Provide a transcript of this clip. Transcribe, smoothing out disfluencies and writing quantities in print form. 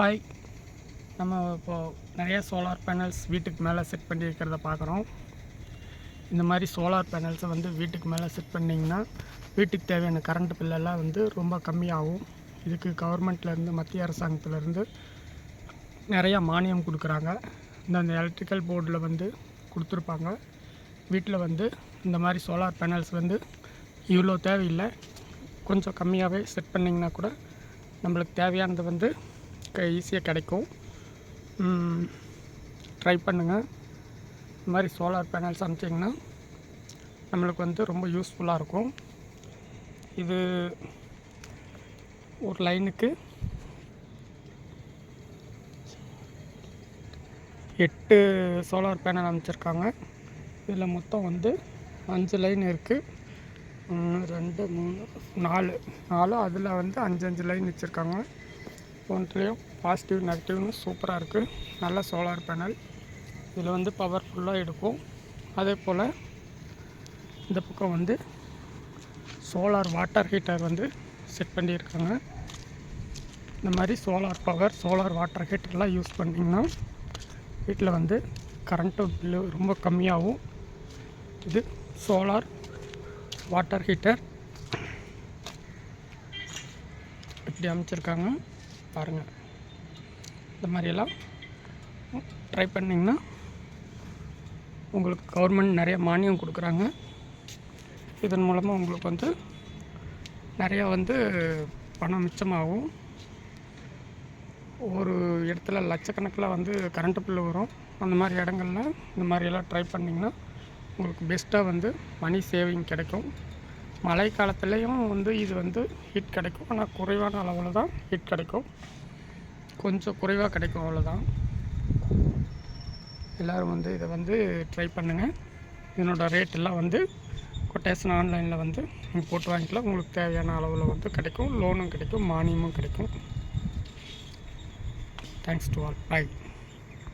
Hi. நம்ம இப்போது நிறைய சோலார் பேனல்ஸ் வீட்டுக்கு மேலே செட் பண்ணி வைக்கிறத பார்க்குறோம். இந்த மாதிரி சோலார் பேனல்ஸை வீட்டுக்கு மேலே செட் பண்ணிங்கன்னா வீட்டுக்கு தேவையான கரண்ட் பில்லெல்லாம் ரொம்ப கம்மியாகும். இதுக்கு கவர்மெண்ட்லேருந்து, மத்திய அரசாங்கத்திலேருந்து நிறையா மானியம் கொடுக்குறாங்க. இந்த எலக்ட்ரிக்கல் போர்டில் கொடுத்துருப்பாங்க. வீட்டில் இந்த மாதிரி சோலார் பேனல்ஸ் இவ்வளோ தேவையில்லை, கொஞ்சம் கம்மியாகவே செட் பண்ணிங்கன்னா கூட நம்மளுக்கு தேவையானது ஈஸியாக கிடைக்கும். ட்ரை பண்ணுங்கள். இந்த மாதிரி சோலார் பேனல்ஸ் அமைச்சிங்கன்னா நம்மளுக்கு ரொம்ப யூஸ்ஃபுல்லாக இருக்கும். இது ஒரு லைனுக்கு 8 சோலார் பேனல் அமைச்சிருக்காங்க. இதில் மொத்தம் 5 லைன் இருக்குது. 1 2 3 4 அதில் 5 லைன் வச்சுருக்காங்க. ஒன்றுலேயும் பாசிட்டிவ் நெகட்டிவ்னு சூப்பராக இருக்குது. நல்ல சோலார் பேனல். இதில் பவர்ஃபுல்லாக எடுக்கும். அதே போல் இந்த பக்கம் சோலார் வாட்டர் ஹீட்டர் செட் பண்ணியிருக்காங்க. இந்த மாதிரி சோலார் பவர், சோலார் வாட்டர் ஹீட்டர்லாம் யூஸ் பண்ணிங்கன்னா வீட்டில் கரண்ட்டு பில்லு ரொம்ப கம்மியாகும். இது சோலார் வாட்டர் ஹீட்டர் இப்படி அமைச்சிருக்காங்க பாருங்கள். இந்த மாதிரியெல்லாம் ட்ரை பண்ணிங்கன்னா உங்களுக்கு கவர்மெண்ட் நிறைய மானியம் கொடுக்குறாங்க. இதன் மூலமாக உங்களுக்கு நிறையா பணம் மிச்சமாகும். ஒரு இடத்துல லட்சக்கணக்கில் கரண்ட்டு பில்லு வரும். அந்த மாதிரி இடங்களில் இந்த மாதிரியெல்லாம் ட்ரை பண்ணிங்கன்னா உங்களுக்கு பெஸ்ட்டாக மணி சேவிங் கிடைக்கும். மழை காலத்துலேயும் இது ஹீட் கிடைக்கும். ஆனால் குறைவான அளவில் தான் ஹீட் கிடைக்கும். கொஞ்சம் குறைவாக கிடைக்கும், அவ்வளோதான். எல்லோரும் இதை ட்ரை பண்ணுங்கள். இதனோட ரேட் எல்லாம் கொட்டேஷன் ஆன்லைனில் நீங்கள் போட்டு வாங்கிக்கலாம். உங்களுக்கு தேவையான அளவில் கிடைக்கும். லோனும் கிடைக்கும், மானியமும் கிடைக்கும். Thanks to all. பை.